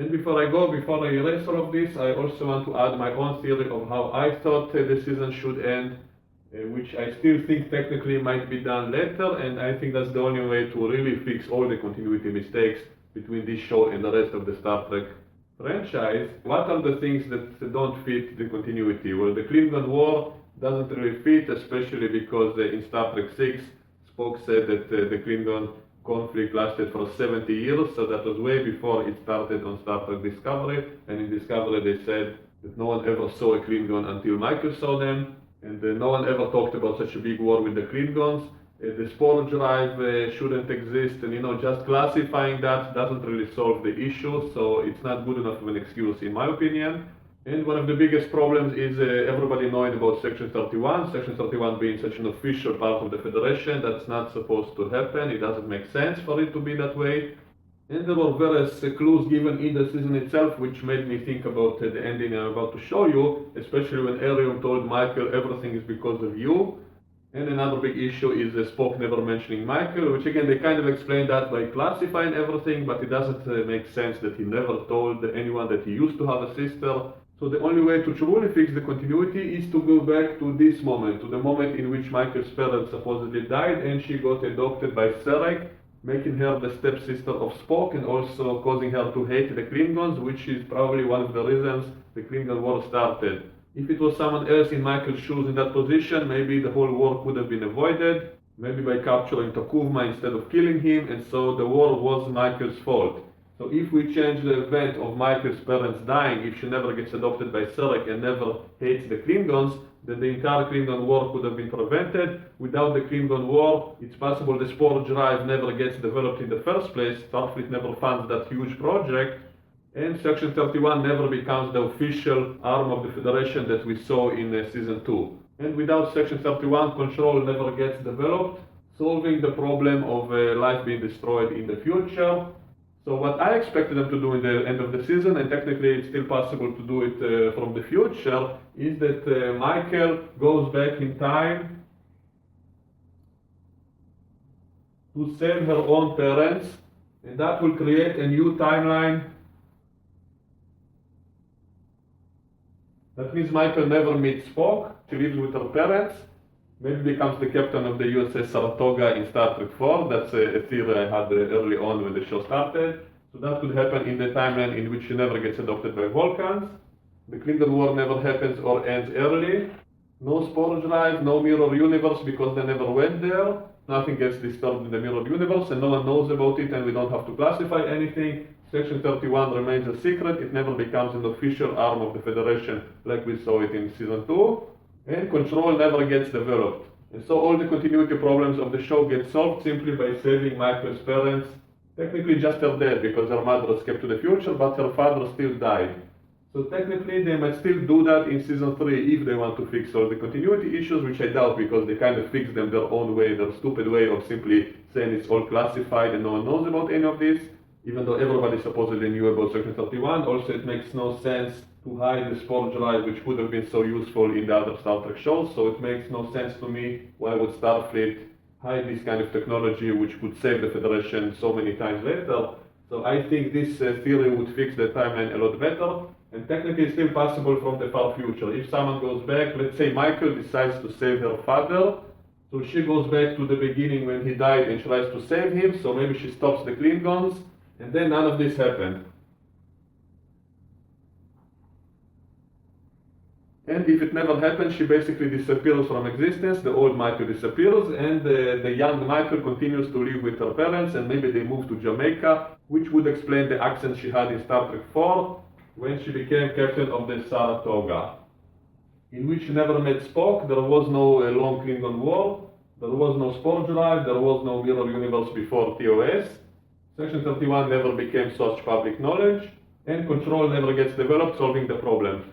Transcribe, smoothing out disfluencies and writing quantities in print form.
And before I erase all of this, I also want to add my own theory of how I thought the season should end, which I still think technically might be done later, and I think that's the only way to really fix all the continuity mistakes between this show and the rest of the Star Trek franchise. What are the things that don't fit the continuity? Well, the Klingon War doesn't really fit, especially because in Star Trek 6, Spock said that the Klingon conflict lasted for 70 years, so that was way before it started on Star Trek Discovery, and in Discovery they said that no one ever saw a Klingon until Michael saw them, and no one ever talked about such a big war with the Klingons. The spore drive shouldn't exist, and just classifying that doesn't really solve the issue, so it's not good enough of an excuse in my opinion. And one of the biggest problems is everybody knowing about Section 31. Section 31 being such an official part of the Federation, that's not supposed to happen. It doesn't make sense for it to be that way. And there were various clues given in the season itself, which made me think about the ending I'm about to show you, especially when Arion told Michael, everything is because of you. And another big issue is Spock never mentioning Michael, which again, they kind of explain that by classifying everything, but it doesn't make sense that he never told anyone that he used to have a sister. So the only way to truly fix the continuity is to go back to this moment, to the moment in which Michael's parents supposedly died and she got adopted by Sarek, making her the stepsister of Spock and also causing her to hate the Klingons, which is probably one of the reasons the Klingon War started. If it was someone else in Michael's shoes in that position, maybe the whole war could have been avoided, maybe by capturing Takuvma instead of killing him, and so the war was Michael's fault. So if we change the event of Michael's parents dying, if she never gets adopted by Sarek and never hates the Klingons, then the entire Klingon War could have been prevented. Without the Klingon War, it's possible the spore drive never gets developed in the first place, Starfleet never funds that huge project, and Section 31 never becomes the official arm of the Federation that we saw in Season 2. And without Section 31, Control never gets developed, solving the problem of life being destroyed in the future. So what I expected them to do in the end of the season, and technically it's still possible to do it from the future, is that Michael goes back in time to save her own parents, and that will create a new timeline. That means Michael never meets Spock, she lives with her parents, maybe becomes the captain of the USS Saratoga in Star Trek 4. That's a theory I had early on when the show started. So that could happen in the timeline in which she never gets adopted by Vulcans. The Klingon War never happens or ends early. No spore drive, no mirror universe because they never went there. Nothing gets disturbed in the mirror universe and no one knows about it and we don't have to classify anything. Section 31 remains a secret. It never becomes an official arm of the Federation like we saw it in Season 2. And Control never gets developed. And so all the continuity problems of the show get solved simply by saving Michael's parents. Technically just her dead because her mother escaped to the future, but her father still died. So technically they might still do that in Season 3 if they want to fix all the continuity issues, which I doubt because they kind of fix them their own way, their stupid way of simply saying it's all classified and no one knows about any of this, even though everybody supposedly knew about Section 31. Also, it makes no sense to hide the spore drive, which would have been so useful in the other Star Trek shows, so it makes no sense to me why would Starfleet hide this kind of technology which could save the Federation so many times later. So I think this theory would fix the timeline a lot better, and technically it's still possible from the far future. If someone goes back, let's say Michael decides to save her father, so she goes back to the beginning when he died and tries to save him, so maybe she stops the Klingons, and then none of this happened. And if it never happens, she basically disappears from existence, the old Michael disappears, and the young Michael continues to live with her parents, and maybe they move to Jamaica, which would explain the accent she had in Star Trek 4 when she became captain of the Saratoga, in which she never met Spock. There was no long Klingon War, there was no spore drive, there was no mirror universe before TOS. Section 31 never became such public knowledge, and Control never gets developed, solving the problem.